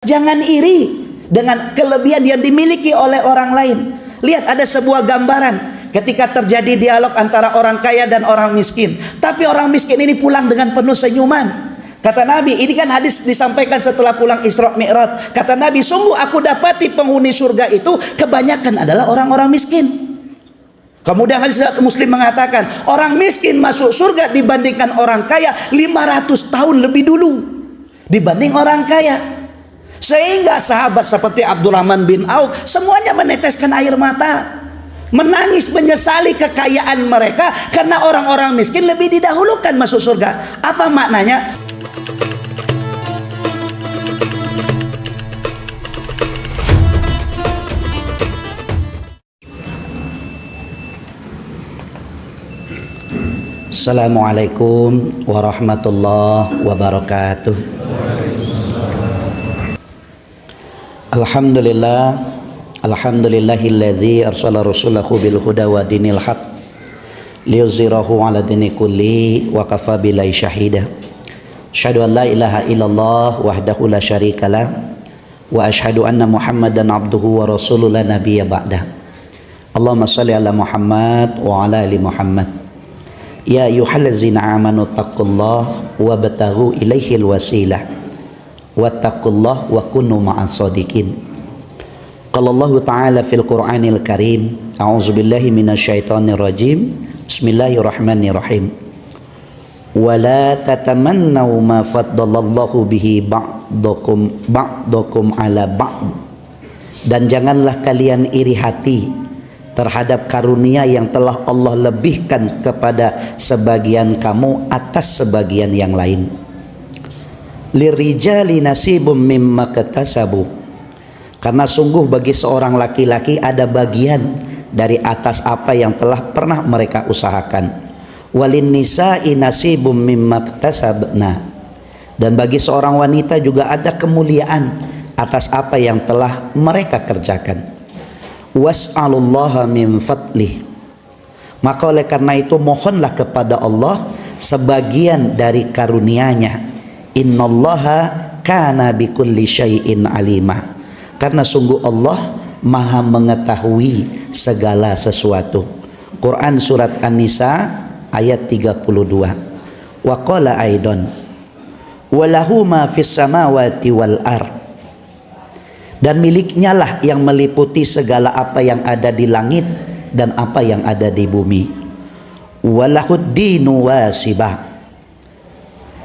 Jangan iri dengan kelebihan yang dimiliki oleh orang lain. Lihat, ada sebuah gambaran ketika terjadi dialog antara orang kaya dan orang miskin. Tapi orang miskin ini pulang dengan penuh senyuman. Kata Nabi, ini kan hadis disampaikan setelah pulang Isra Mi'raj. Kata Nabi, sungguh aku dapati penghuni surga itu kebanyakan adalah orang-orang miskin. Kemudian hadis Muslim mengatakan, orang miskin masuk surga dibandingkan orang kaya 500 tahun lebih dulu dibanding orang kaya. Sehingga sahabat seperti Abdurrahman bin Auf semuanya meneteskan air mata, menangis menyesali kekayaan mereka karena orang-orang miskin lebih didahulukan masuk surga. Apa maknanya? Assalamualaikum warahmatullahi wabarakatuh. Alhamdulillah, alhamdulillahillazi arsala rasulahu bil huda wa dinil haq liyuzhirahu ala dini kulli wa kafa billahi syahida. Asyhadu an la ilaha illallah wahdahu la syarikalah wa asyhadu anna Muhammadan abduhu wa rasuluhu la nabiyya ba'dah. Allahumma shalli ala Muhammad wa ala ali Muhammad. Ya ayyuhallazina amanu taqullaha wa bataghu ilaihil wasilah wattaqullah wa kunu ma'as shadiqin. Qala Allah Ta'ala fil Qur'anil Karim, a'udzubillahi minasyaitonir rajim. Bismillahirrahmanirrahim. Wa la tatamannaw ma faddalallahu bihi ba'dakum ala ba'd. Dan janganlah kalian iri hati terhadap karunia yang telah Allah lebihkan kepada sebagian kamu atas sebagian yang lain. Lirijali nasibum mimma katasabu, karena sungguh bagi seorang laki-laki ada bagian dari atas apa yang telah pernah mereka usahakan. Walin nisa'i nasibum mimma katasabna, dan bagi seorang wanita juga ada kemuliaan atas apa yang telah mereka kerjakan. Was'alullaha min fadlih, maka oleh karena itu mohonlah kepada Allah sebagian dari karunia-Nya. Innallaha kana bikulli syai'in alima, karena sungguh Allah maha mengetahui segala sesuatu. Quran surat An-Nisa ayat 32. Wa qala aidan walahu ma fis samawati wal ard, dan miliknya lah yang meliputi segala apa yang ada di langit dan apa yang ada di bumi. Walahud dinu wasibah,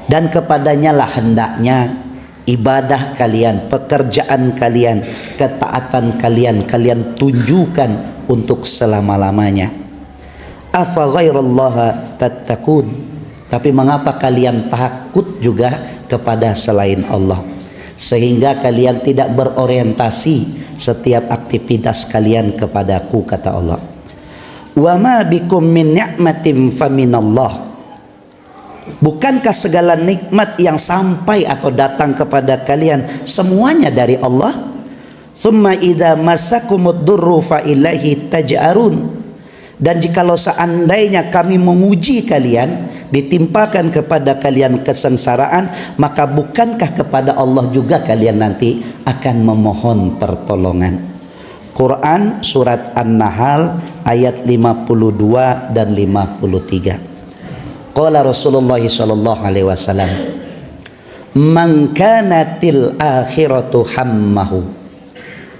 dan kepadanya lah hendaknya ibadah kalian, pekerjaan kalian, ketaatan kalian tunjukkan untuk selama-lamanya. Afa ghairallaha tattaqun, tapi mengapa kalian takut juga kepada selain Allah, sehingga kalian tidak berorientasi setiap aktivitas kalian kepadaku, kata Allah. Wa ma bikum min ni'matin faminallah, bukankah segala nikmat yang sampai atau datang kepada kalian semuanya dari Allah? Thumma idza massakumud durru fa ilaihi taj'arun, dan jikalau seandainya kami menguji kalian, ditimpakan kepada kalian kesengsaraan, maka bukankah kepada Allah juga kalian nanti akan memohon pertolongan? Quran surat An-Nahl ayat 52 dan 53. Qala Rasulullah sallallahu alaihi wasallam, man kanatil akhiratu hammahu,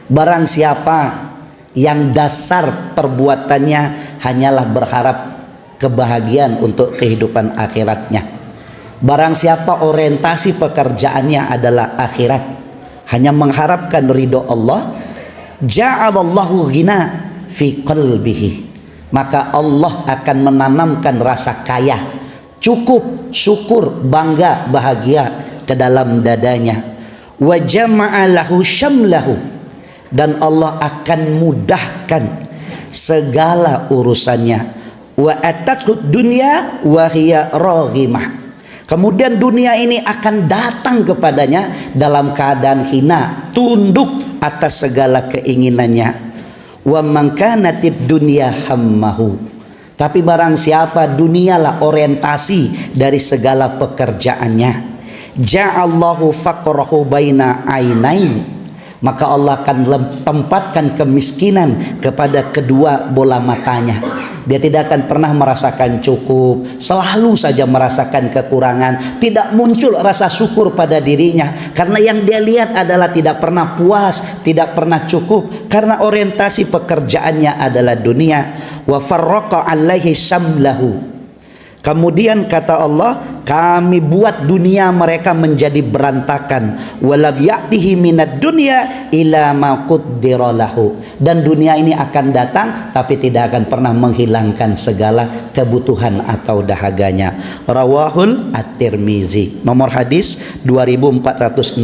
barang siapa yang dasar perbuatannya hanyalah berharap kebahagiaan untuk kehidupan akhiratnya, barang siapa orientasi pekerjaannya adalah akhirat, hanya mengharapkan ridho Allah, ja'alallahu ghina fi qalbihi, maka Allah akan menanamkan rasa kaya, cukup, syukur, bangga, bahagia ke dalam dadanya. Wa jama'a lahu syamlahu, dan Allah akan mudahkan segala urusannya. Wa atathu dunya wa hiya raghimah, kemudian dunia ini akan datang kepadanya dalam keadaan hina, tunduk atas segala keinginannya. Wa man kanatid dunya hammahu, tapi barang siapa dunialah orientasi dari segala pekerjaannya, ja'allahu faqrahu baina ainain, maka Allah akan tempatkan kemiskinan kepada kedua bola matanya. Dia tidak akan pernah merasakan cukup, selalu saja merasakan kekurangan, tidak muncul rasa syukur pada dirinya, karena yang dia lihat adalah tidak pernah puas, tidak pernah cukup, karena orientasi pekerjaannya adalah dunia. Wa farraqa alaihi samlahu. Kemudian kata Allah, kami buat dunia mereka menjadi berantakan. Walam ya'tihi minad dunya ila ma qaddara lahu. Dan dunia ini akan datang tapi tidak akan pernah menghilangkan segala kebutuhan atau dahaganya. Rawahul At-Tirmizi. Nomor hadis 2465.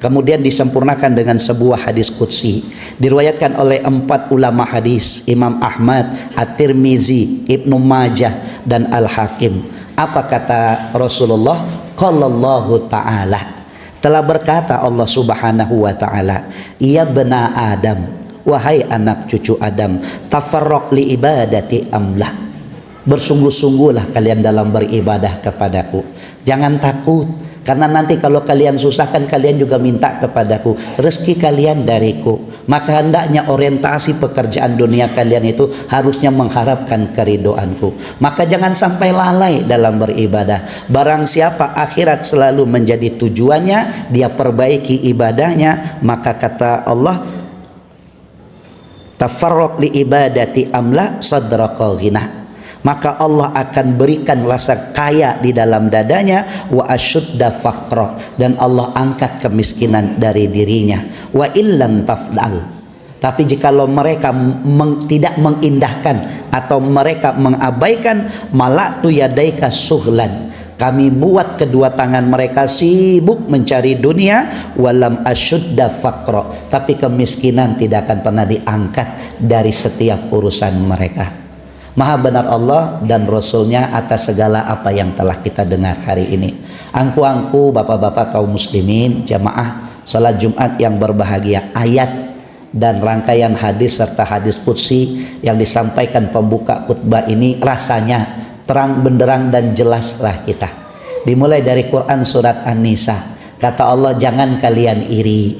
Kemudian disempurnakan dengan sebuah hadis qudsi. Diriwayatkan oleh 4 ulama hadis, Imam Ahmad, At-Tirmizi, Ibnu Majah, dan Al-Hakim. Apa kata Rasulullah? Qallallahu ta'ala, telah berkata Allah subhanahu wa ta'ala, ya bena Adam, wahai anak cucu Adam, tafarraq li ibadati amlah, bersungguh-sungguhlah kalian dalam beribadah kepadaku. Jangan takut, karena nanti kalau kalian susahkan, kalian juga minta kepadaku, rezeki kalian dariku. Maka hendaknya orientasi pekerjaan dunia kalian itu harusnya mengharapkan keridoanku. Maka jangan sampai lalai dalam beribadah. Barang siapa akhirat selalu menjadi tujuannya, dia perbaiki ibadahnya, maka kata Allah, tafarraq li ibadati amla sadraqa ghina, maka Allah akan berikan rasa kaya di dalam dadanya, wa asyudda faqra, dan Allah angkat kemiskinan dari dirinya. Wa illan tafdal, tapi jikalau mereka tidak mengindahkan atau mereka mengabaikan, malaktu yadaika suhlan, kami buat kedua tangan mereka sibuk mencari dunia, walam asyudda faqra, tapi kemiskinan tidak akan pernah diangkat dari setiap urusan mereka. Maha benar Allah dan Rasulnya atas segala apa yang telah kita dengar hari ini. Angku-angku bapak-bapak kaum muslimin, jamaah salat Jumat yang berbahagia, ayat dan rangkaian hadis serta hadis qudsi yang disampaikan pembuka khutbah ini rasanya terang benderang dan jelaslah kita. Dimulai dari Quran surat An-Nisa, kata Allah, jangan kalian iri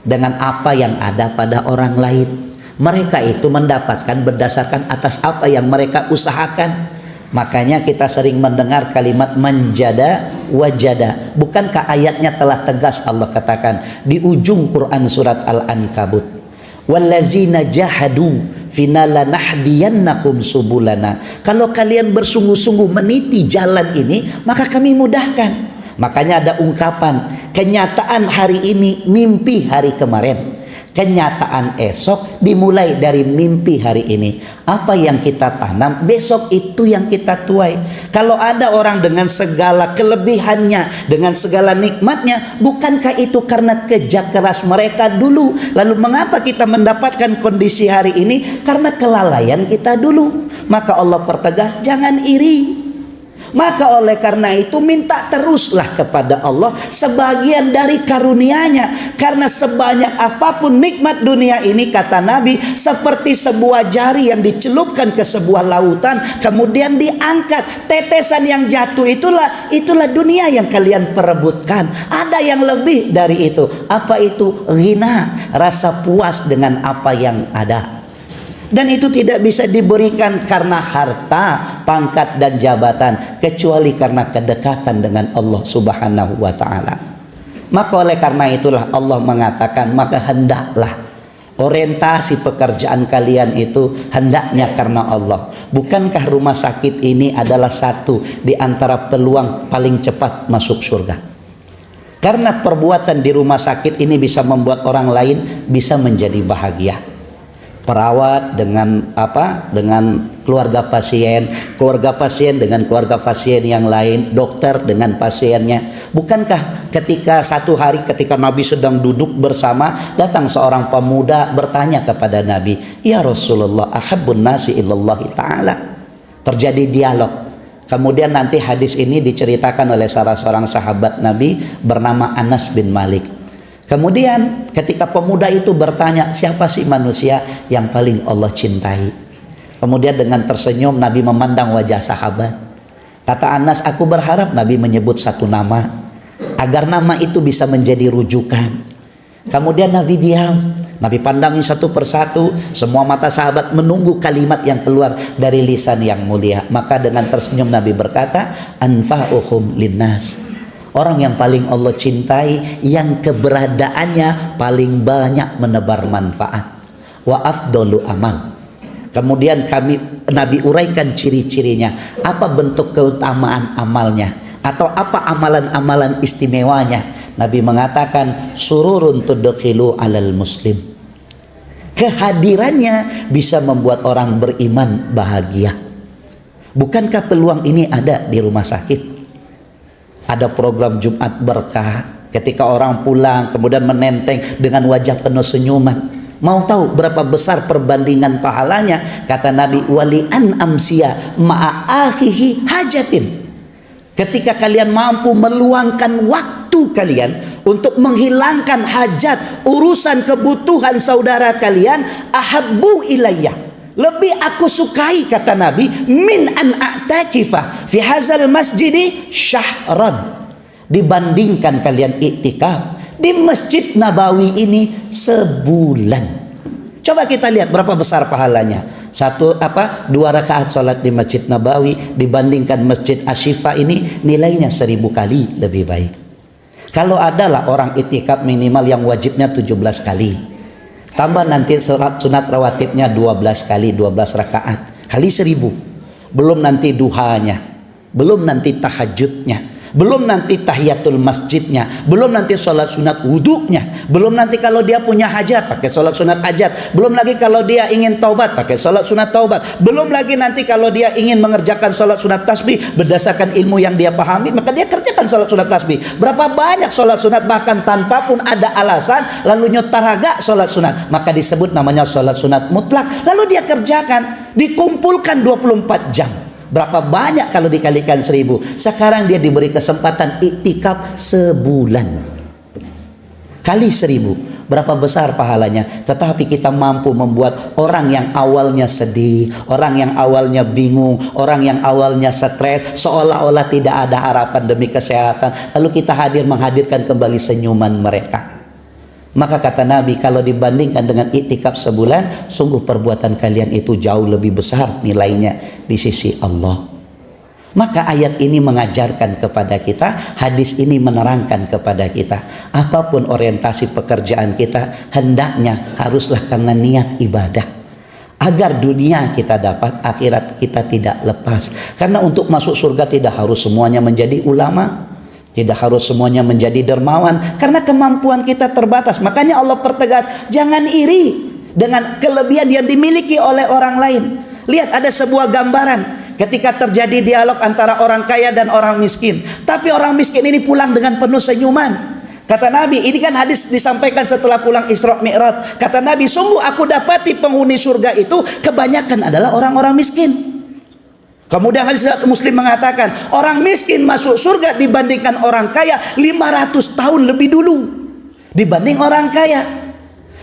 dengan apa yang ada pada orang lain. Mereka itu mendapatkan berdasarkan atas apa yang mereka usahakan. Makanya kita sering mendengar kalimat manjada wajada. Bukankah ayatnya telah tegas Allah katakan di ujung Quran surat Al-Ankabut, wallazina jahadu fina lanahdiyannahum subulana. Kalau kalian bersungguh-sungguh meniti jalan ini, maka kami mudahkan. Makanya ada ungkapan, kenyataan hari ini mimpi hari kemarin, kenyataan esok dimulai dari mimpi hari ini. Apa yang kita tanam, besok itu yang kita tuai. Kalau ada orang dengan segala kelebihannya, dengan segala nikmatnya, bukankah itu karena kerja keras mereka dulu? Lalu mengapa kita mendapatkan kondisi hari ini? Karena kelalaian kita dulu. Maka Allah pertegas, jangan iri. Maka oleh karena itu minta teruslah kepada Allah sebagian dari karunia-Nya. Karena sebanyak apapun nikmat dunia ini, kata Nabi, seperti sebuah jari yang dicelupkan ke sebuah lautan kemudian diangkat, tetesan yang jatuh itulah dunia yang kalian perebutkan. Ada yang lebih dari itu. Apa itu? Ghina, rasa puas dengan apa yang ada. Dan itu tidak bisa diberikan karena harta, pangkat dan jabatan, kecuali karena kedekatan dengan Allah Subhanahu wa ta'ala. Maka oleh karena itulah Allah mengatakan, maka hendaklah orientasi pekerjaan kalian itu hendaknya karena Allah. Bukankah rumah sakit ini adalah satu di antara peluang paling cepat masuk surga? Karena perbuatan di rumah sakit ini bisa membuat orang lain bisa menjadi bahagia. Perawat dengan dengan keluarga pasien dengan keluarga pasien yang lain, dokter dengan pasiennya. Bukankah ketika satu hari ketika Nabi sedang duduk bersama, datang seorang pemuda bertanya kepada Nabi, ya Rasulullah, ahabbun nasi illallahi ta'ala. Terjadi dialog. Kemudian nanti hadis ini diceritakan oleh salah seorang sahabat Nabi bernama Anas bin Malik. Kemudian ketika pemuda itu bertanya, siapa sih manusia yang paling Allah cintai? Kemudian dengan tersenyum Nabi memandang wajah sahabat. Kata Anas, aku berharap Nabi menyebut satu nama. agar nama itu bisa menjadi rujukan. Kemudian Nabi diam, Nabi pandangi satu persatu, semua mata sahabat menunggu kalimat yang keluar dari lisan yang mulia. Maka dengan tersenyum Nabi berkata, anfa'uhum linnas, orang yang paling Allah cintai, yang keberadaannya paling banyak menebar manfaat. Wa afdalu amal. Kemudian Nabi uraikan ciri-cirinya, apa bentuk keutamaan amalnya, atau apa amalan-amalan istimewanya. Nabi mengatakan, sururun tudkhilu alal muslim. Kehadirannya bisa membuat orang beriman bahagia. Bukankah peluang ini ada di rumah sakit? Ada program Jumat Berkah, ketika orang pulang kemudian menenteng dengan wajah penuh senyuman. Mau tahu berapa besar perbandingan pahalanya? Kata Nabi, wali an amsia ma'a akhihi hajatin. Ketika kalian mampu meluangkan waktu kalian untuk menghilangkan hajat, urusan kebutuhan saudara kalian, ahabbu ilayya, lebih aku sukai, kata Nabi, min an a'takifa fi hazal masjidi syahran, dibandingkan kalian iktikaf di Masjid Nabawi ini sebulan. Coba kita lihat berapa besar pahalanya. 2 rakaat sholat di Masjid Nabawi dibandingkan Masjid Ashifa ini nilainya 1000 kali lebih baik. Kalau adalah orang itikaf minimal yang wajibnya 17 kali, tambah nanti sholat sunat rawatibnya 12 kali, 12 rakaat kali 1000, belum nanti duhanya, belum nanti tahajudnya, belum nanti tahiyatul masjidnya, belum nanti sholat sunat wudhunya, belum nanti kalau dia punya hajat pakai sholat sunat hajat, belum lagi kalau dia ingin taubat pakai sholat sunat taubat, belum lagi nanti kalau dia ingin mengerjakan sholat sunat tasbih berdasarkan ilmu yang dia pahami, maka dia kerjakan sholat sunat tasbih. Berapa banyak sholat sunat bahkan tanpa pun ada alasan, lalu nyotaraga sholat sunat, maka disebut namanya sholat sunat mutlak, lalu dia kerjakan, dikumpulkan 24 jam. Berapa banyak kalau dikalikan 1000? Sekarang dia diberi kesempatan iktikaf sebulan. Kali 1000, berapa besar pahalanya? Tetapi kita mampu membuat orang yang awalnya sedih, orang yang awalnya bingung, orang yang awalnya stres, seolah-olah tidak ada harapan demi kesehatan, lalu kita menghadirkan kembali senyuman mereka. Maka kata Nabi, kalau dibandingkan dengan iktikaf sebulan, sungguh perbuatan kalian itu jauh lebih besar nilainya di sisi Allah. Maka ayat ini mengajarkan kepada kita, hadis ini menerangkan kepada kita, apapun orientasi pekerjaan kita, hendaknya haruslah karena niat ibadah, agar dunia kita dapat, akhirat kita tidak lepas. Karena untuk masuk surga tidak harus semuanya menjadi ulama, tidak harus semuanya menjadi dermawan, karena kemampuan kita terbatas. Makanya Allah pertegas, jangan iri dengan kelebihan yang dimiliki oleh orang lain. Lihat, ada sebuah gambaran ketika terjadi dialog antara orang kaya dan orang miskin, tapi orang miskin ini pulang dengan penuh senyuman. Kata Nabi, ini kan hadis disampaikan setelah pulang Isra Mi'raj. Kata Nabi, sungguh aku dapati penghuni surga itu kebanyakan adalah orang-orang miskin. Kemudian hadis Muslim mengatakan, orang miskin masuk surga dibandingkan orang kaya 500 tahun lebih dulu dibanding orang kaya.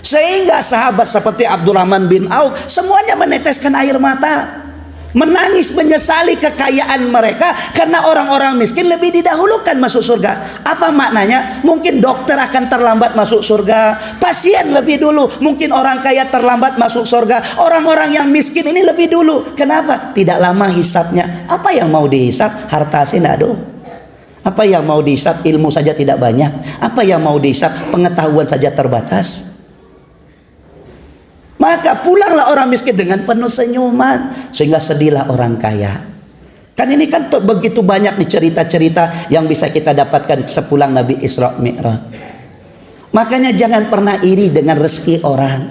Sehingga sahabat seperti Abdurrahman bin Auf semuanya meneteskan air mata, menangis menyesali kekayaan mereka karena orang-orang miskin lebih didahulukan masuk surga. Apa maknanya? Mungkin dokter akan terlambat masuk surga, pasien lebih dulu, mungkin orang kaya terlambat masuk surga, orang-orang yang miskin ini lebih dulu. Kenapa? Tidak lama hisapnya. Apa yang mau dihisap? Harta sinado. Apa yang mau dihisap? Ilmu saja tidak banyak. Apa yang mau dihisap? Pengetahuan saja terbatas. Maka pulanglah orang miskin dengan penuh senyuman, sehingga sedihlah orang kaya. Kan ini kan begitu banyak nih cerita-cerita yang bisa kita dapatkan sepulang Nabi Isra Mi'raj. Makanya jangan pernah iri dengan rezeki orang,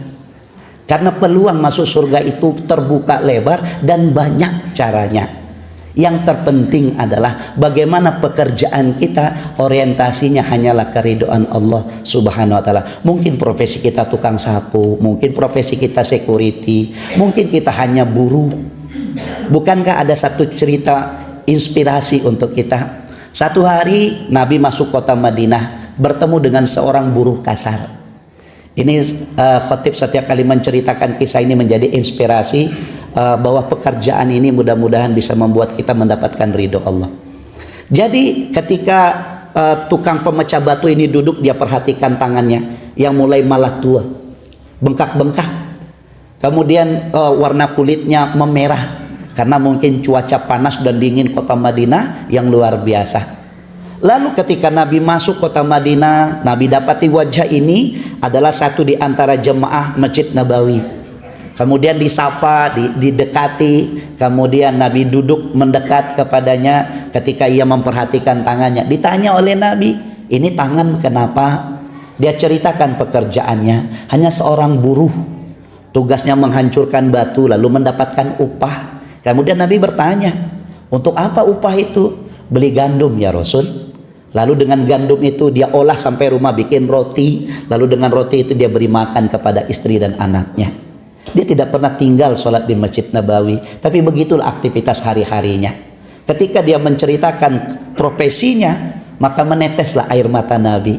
karena peluang masuk surga itu terbuka lebar dan banyak caranya. Yang terpenting adalah bagaimana pekerjaan kita orientasinya hanyalah keridhaan Allah Subhanahu wa taala. Mungkin profesi kita tukang sapu, mungkin profesi kita security, mungkin kita hanya buruh. Bukankah ada satu cerita inspirasi untuk kita? Satu hari Nabi masuk kota Madinah, bertemu dengan seorang buruh kasar. Ini khotib setiap kali menceritakan kisah ini menjadi inspirasi bahwa pekerjaan ini mudah-mudahan bisa membuat kita mendapatkan ridho Allah. Jadi ketika tukang pemecah batu ini duduk, dia perhatikan tangannya yang mulai malah tua, bengkak-bengkak. Kemudian warna kulitnya memerah karena mungkin cuaca panas dan dingin kota Madinah yang luar biasa. Lalu ketika Nabi masuk kota Madinah, Nabi dapati wajah ini adalah satu di antara jemaah Masjid Nabawi. Kemudian disapa, didekati, kemudian Nabi duduk mendekat kepadanya ketika ia memperhatikan tangannya. Ditanya oleh Nabi, ini tangan kenapa? Dia ceritakan pekerjaannya, hanya seorang buruh. Tugasnya menghancurkan batu lalu mendapatkan upah. Kemudian Nabi bertanya, untuk apa upah itu? Beli gandum ya Rasul. Lalu dengan gandum itu dia olah sampai rumah, bikin roti. Lalu dengan roti itu dia beri makan kepada istri dan anaknya. Dia tidak pernah tinggal sholat di Masjid Nabawi, tapi begitulah aktivitas hari-harinya. Ketika dia menceritakan profesinya, maka meneteslah air mata Nabi.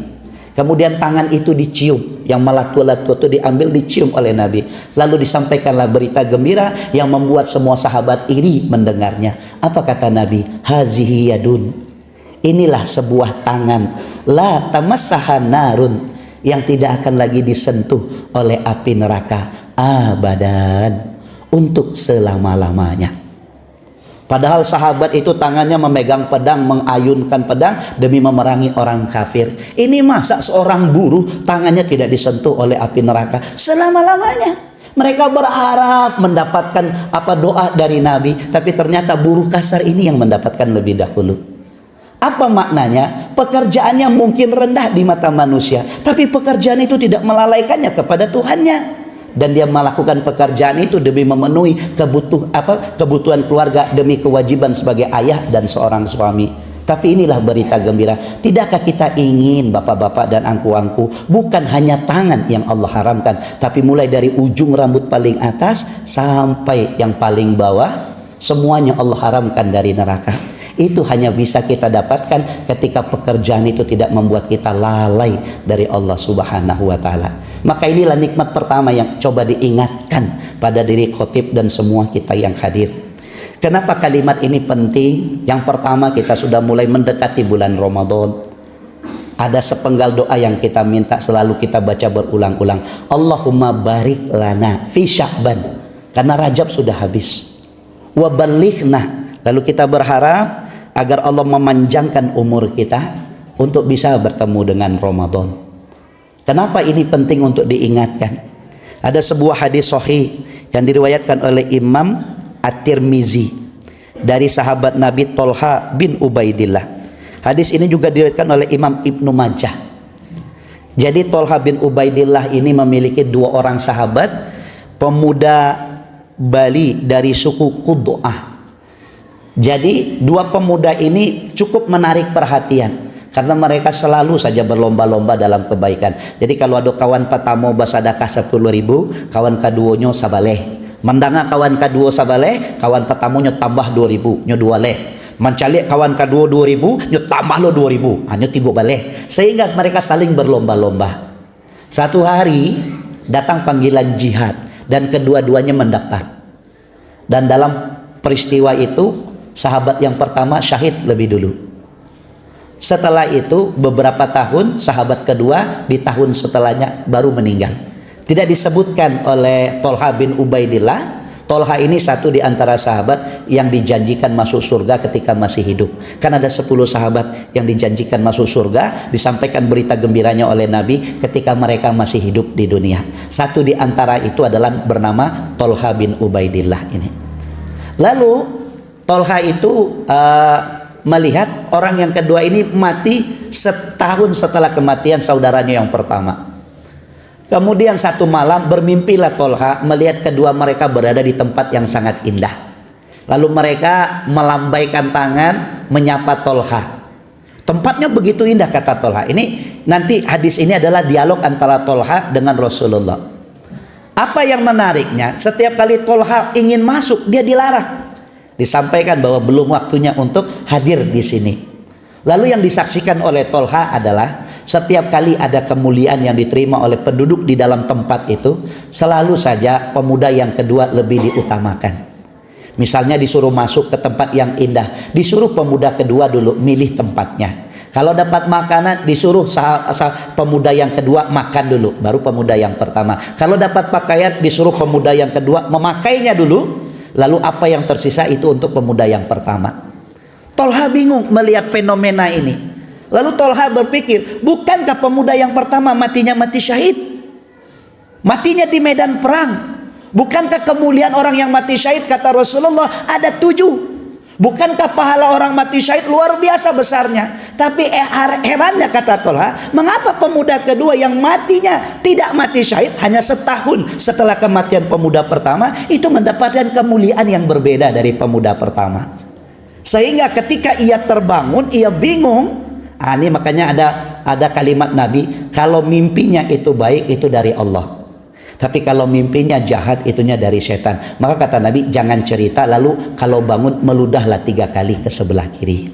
Kemudian tangan itu dicium, yang malah tua-tua itu diambil, dicium oleh Nabi. Lalu disampaikanlah berita gembira yang membuat semua sahabat iri mendengarnya. Apa kata Nabi? Hazihi yadun. Inilah sebuah tangan, la tamassaha narun, yang tidak akan lagi disentuh oleh api neraka abadan, untuk selama-lamanya. Padahal sahabat itu tangannya memegang pedang, mengayunkan pedang demi memerangi orang kafir. Ini masa seorang buruh tangannya tidak disentuh oleh api neraka selama-lamanya? Mereka berharap mendapatkan doa dari Nabi, tapi ternyata buruh kasar ini yang mendapatkan lebih dahulu. Apa maknanya? Pekerjaannya mungkin rendah di mata manusia, tapi pekerjaan itu tidak melalaikannya kepada Tuhannya. Dan dia melakukan pekerjaan itu demi memenuhi kebutuhan keluarga, demi kewajiban sebagai ayah dan seorang suami. Tapi inilah berita gembira. Tidakkah kita ingin bapak-bapak dan angku-angku, bukan hanya tangan yang Allah haramkan, tapi mulai dari ujung rambut paling atas sampai yang paling bawah, semuanya Allah haramkan dari neraka. Itu hanya bisa kita dapatkan ketika pekerjaan itu tidak membuat kita lalai dari Allah Subhanahu wa Ta'ala. Maka inilah nikmat pertama yang coba diingatkan pada diri khotib dan semua kita yang hadir. Kenapa kalimat ini penting? Yang pertama, kita sudah mulai mendekati bulan Ramadan. Ada sepenggal doa yang kita minta selalu kita baca berulang-ulang. Allahumma barik lana fi Sya'ban, karena Rajab sudah habis. Wa balighna, lalu kita berharap agar Allah memanjangkan umur kita untuk bisa bertemu dengan Ramadan. Kenapa ini penting untuk diingatkan? Ada sebuah hadis sahih yang diriwayatkan oleh Imam At-Tirmizi dari sahabat Nabi Tolha bin Ubaidillah. Hadis ini juga diriwayatkan oleh Imam Ibnu Majah. Jadi Tolha bin Ubaidillah ini memiliki dua orang sahabat, pemuda Bali dari suku Qud'ah. Jadi dua pemuda ini cukup menarik perhatian karena mereka selalu saja berlomba-lomba dalam kebaikan. Jadi kalau ada kawan pertama bersedekah 10.000, kawan keduanya sabaleh. Mendanga kawan kedua sabaleh, kawan pertamanya tambah 2.000, nyo 2 leh. Mencalik kawan kedua 2.000, nyo tambah lo 2.000, hanya 3 baleh. Sehingga mereka saling berlomba-lomba. Satu hari datang panggilan jihad dan kedua-duanya mendaftar. Dan dalam peristiwa itu sahabat yang pertama syahid lebih dulu. Setelah itu beberapa tahun sahabat kedua di tahun setelahnya baru meninggal. Tidak disebutkan oleh Tolha bin Ubaidillah. Tolha ini satu di antara sahabat yang dijanjikan masuk surga ketika masih hidup. Kan ada 10 sahabat yang dijanjikan masuk surga, disampaikan berita gembiranya oleh Nabi ketika mereka masih hidup di dunia. Satu di antara itu adalah bernama Tolha bin Ubaidillah ini. Lalu Tolha itu melihat orang yang kedua ini mati setahun setelah kematian saudaranya yang pertama. Kemudian satu malam bermimpilah Tolha melihat kedua mereka berada di tempat yang sangat indah. Lalu mereka melambaikan tangan menyapa Tolha. Tempatnya begitu indah, kata Tolha. Ini nanti hadis ini adalah dialog antara Tolha dengan Rasulullah. Apa yang menariknya? Setiap kali Tolha ingin masuk, dia dilarang. Disampaikan bahwa belum waktunya untuk hadir di sini. Lalu yang disaksikan oleh Tolha adalah setiap kali ada kemuliaan yang diterima oleh penduduk di dalam tempat itu, selalu saja pemuda yang kedua lebih diutamakan. Misalnya disuruh masuk ke tempat yang indah, disuruh pemuda kedua dulu milih tempatnya. Kalau dapat makanan disuruh pemuda yang kedua makan dulu, baru pemuda yang pertama. Kalau dapat pakaian disuruh pemuda yang kedua memakainya dulu, lalu apa yang tersisa itu untuk pemuda yang pertama. Tolha bingung melihat fenomena ini. Lalu Tolha berpikir, bukankah pemuda yang pertama matinya mati syahid? Matinya di medan perang. Bukankah kemuliaan orang yang mati syahid, kata Rasulullah, ada 7. Bukankah pahala orang mati syahid luar biasa besarnya? Tapi herannya, kata Tolha, mengapa pemuda kedua yang matinya tidak mati syahid hanya setahun setelah kematian pemuda pertama itu mendapatkan kemuliaan yang berbeda dari pemuda pertama. Sehingga ketika ia terbangun, ia bingung. Ini makanya ada kalimat Nabi, kalau mimpinya itu baik itu dari Allah. Tapi kalau mimpinya jahat itunya dari setan. Maka kata Nabi, jangan cerita, lalu kalau bangun meludahlah 3 kali ke sebelah kiri.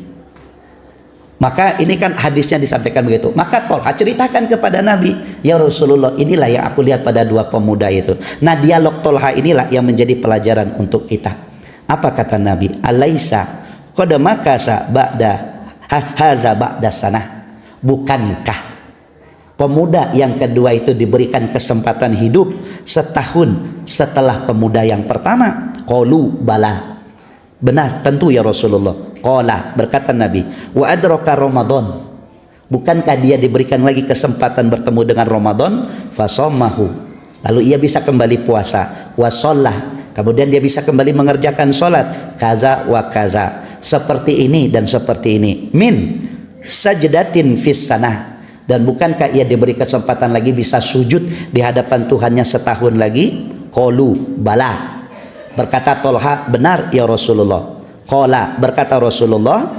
Maka ini kan hadisnya disampaikan begitu. Maka Tolha ceritakan kepada Nabi, ya Rasulullah, inilah yang aku lihat pada 2 pemuda itu. Nah, dialog Tolha inilah yang menjadi pelajaran untuk kita. Apa kata Nabi? Alaisa qad makasa ba'da haza ba'da sanah. Bukankah pemuda yang kedua itu diberikan kesempatan hidup setahun setelah pemuda yang pertama? Qalu bala. Benar, tentu ya Rasulullah. Qala, berkata Nabi, wa adraka Ramadan. Bukankah dia diberikan lagi kesempatan bertemu dengan Ramadan? Fasamahu. Lalu ia bisa kembali puasa. Wa shollah. Kemudian dia bisa kembali mengerjakan sholat. Kaza wa kaza. Seperti ini dan seperti ini. Min sajdatin fis sanah. Dan bukankah ia diberi kesempatan lagi bisa sujud di hadapan Tuhannya setahun lagi? Qalu bala. Berkata Tolha, benar ya Rasulullah. Qala, berkata Rasulullah,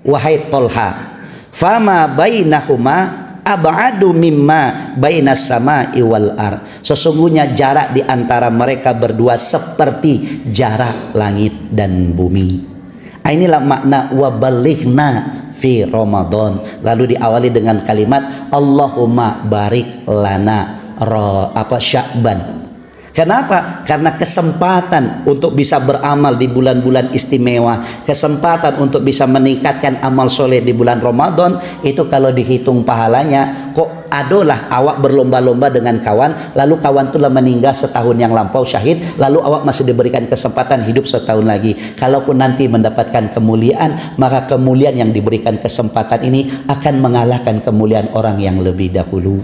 wahai Tolha, fama bainahuma ab'adu mimma bainas sama'i wal ar. Sesungguhnya jarak di antara mereka berdua seperti jarak langit dan bumi. Inilah makna wabalighna fi Ramadan. Lalu diawali dengan kalimat Allahumma barik lana Sya'ban. Kenapa? Karena kesempatan untuk bisa beramal di bulan-bulan istimewa, kesempatan untuk bisa meningkatkan amal soleh di bulan Ramadan, itu kalau dihitung pahalanya, kok adalah awak berlomba-lomba dengan kawan, lalu kawan itulah meninggal setahun yang lampau syahid, lalu awak masih diberikan kesempatan hidup setahun lagi. Kalaupun nanti mendapatkan kemuliaan, maka kemuliaan yang diberikan kesempatan ini akan mengalahkan kemuliaan orang yang lebih dahulu.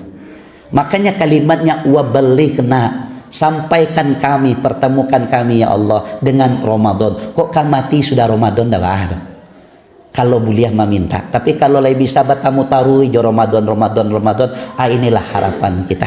Makanya kalimatnya wabalighna, sampaikan kami, pertemukan kami ya Allah dengan Ramadan. Kok kan mati sudah Ramadan dah ada. Kalau boleh meminta. Tapi kalau lebih bisa bertamu taruh jo Ramadan, inilah harapan kita.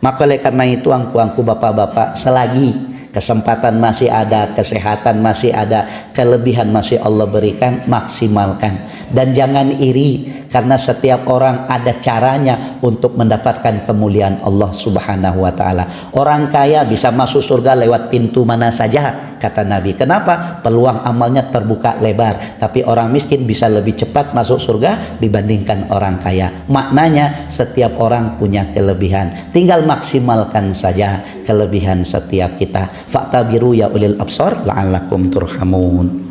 Maka oleh karena itu angku bapak-bapak, selagi kesempatan masih ada, kesehatan masih ada, kelebihan masih Allah berikan, maksimalkan. Dan jangan iri, karena setiap orang ada caranya untuk mendapatkan kemuliaan Allah Subhanahu wa ta'ala. Orang kaya bisa masuk surga lewat pintu mana saja, kata Nabi. Kenapa? Peluang amalnya terbuka lebar. Tapi orang miskin bisa lebih cepat masuk surga dibandingkan orang kaya. Maknanya setiap orang punya kelebihan, tinggal maksimalkan saja kelebihan setiap kita. Fa'tabiru ya ulil absar la'allakum turhamun.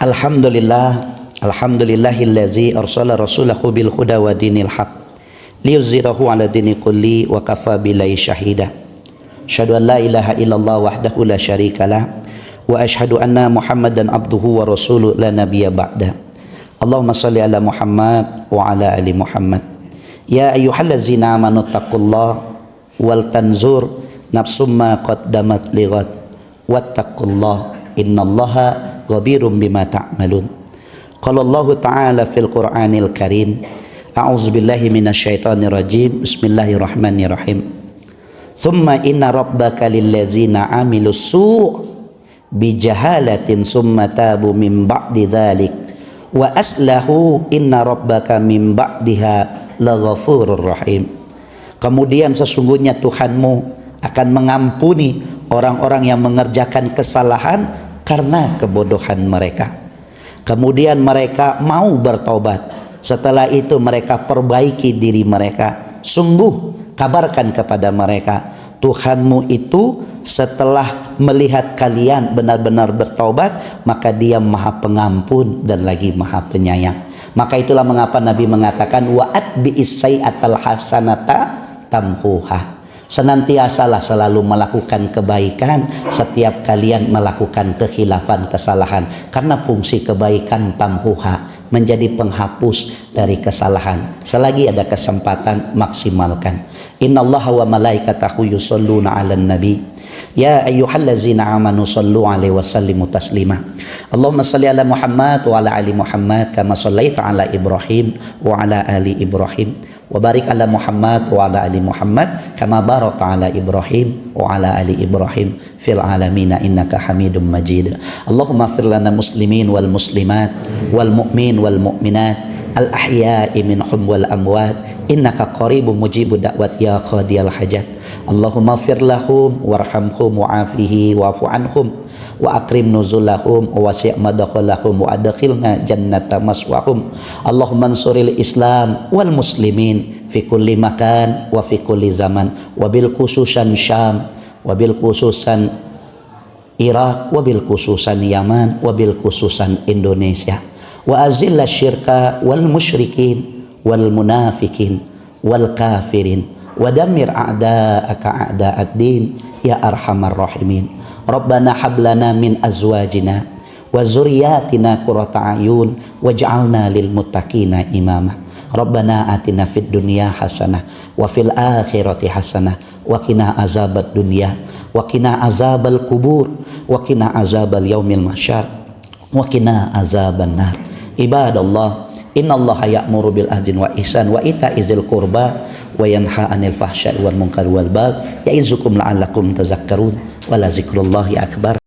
Alhamdulillahillazi arsala rasulahu bil huda wa dinil haq liyuzhirahu ala dini kulli wa kafa billahi syahida. Asyhadu an la ilaha illallah wahdahu la syarikalah wa asyhadu anna Muhammadan abduhu wa rasuluhu la nabiyya ba'da. Allahumma shalli ala Muhammad wa ala ali Muhammad. Ya ayyuhallazina amanu taqullaha wal tanzur nafsum ma qaddamat lighad wattaqullaha innallaha ghabirum bima ta'malun. Qala Allah Ta'ala fil Qur'anil Karim, a'udzu billahi minasyaitonir rajim. Bismillahirrahmanirrahim. Thumma inna rabbaka lillazina amilus su' bijahalatin summa tabu min ba'di dzalik wa aslahu inna rabbaka min ba'diha laghafurur rahim. Kemudian sesungguhnya Tuhanmu akan mengampuni orang-orang yang mengerjakan kesalahan karena kebodohan mereka. Kemudian mereka mau bertobat. Setelah itu mereka perbaiki diri mereka. Sungguh kabarkan kepada mereka Tuhanmu itu setelah melihat kalian benar-benar bertaubat, maka dia maha pengampun dan lagi maha penyayang. Maka itulah mengapa Nabi mengatakan wa atbi'is sayyi'atal hasanata tamhuha. Senantiasalah selalu melakukan kebaikan setiap kalian melakukan kekhilafan, kesalahan, karena fungsi kebaikan tamhuha, menjadi penghapus dari kesalahan. Selagi ada kesempatan, maksimalkan. Innallaha wa malaikatahu yusholluna 'alan nabi ya ayyuhallazina amanu sallu alaihi wasallimu taslima. Allahumma salli ala Muhammad wa ala ali Muhammad kama shallaita ala Ibrahim wa ala ali Ibrahim wa barik ala Muhammad wa ala ali Muhammad kama barakta ala Ibrahim wa ala ali Ibrahim fil alamin innaka Hamidum Majid. Allahumma ighfir lana muslimin wal muslimat wal mu'min wal mu'minat al ahya'i minhum wal amwat innaka qaribun mujibud da'wat ya qadiyal hajat. Allahumma ighfir lahum warhamhum wa'afihi wa'fu anhum wa akrim nuzulahum wa wasi' madkhalahum wa adkhilna jannata maswahum. Allahumma ansuril Islam wal muslimin fi kulli makan wa fi kulli zaman wa bil khususan Syam wa bil khususan Irak wa bil khususan Yaman wa bil khususan Indonesia. Wa azilla syirka wal musyrikin wal munafikin wal kafirin wa dammir a'da'aka a'da'ad din ya arhamar rahimin. Rabbana hablana min azwajina wa zurriyatina qurrata a'yun waj'alna lil muttaqina imama. Rabbana atina fid dunya hasanah wa fil akhirati hasanah wa qina azabad dunya wa qina azabal kubur wa qina azabal yaumil mahsyar wa qina azaban nar. Ibadallah, innallaha ya'muru bil adli wa ihsan wa ita'izil qurba wa yanha 'anil fahsya'i wal munkari wal baghi ya'izukum la'allakum tadhakkarun wa la zikrullahi akbar.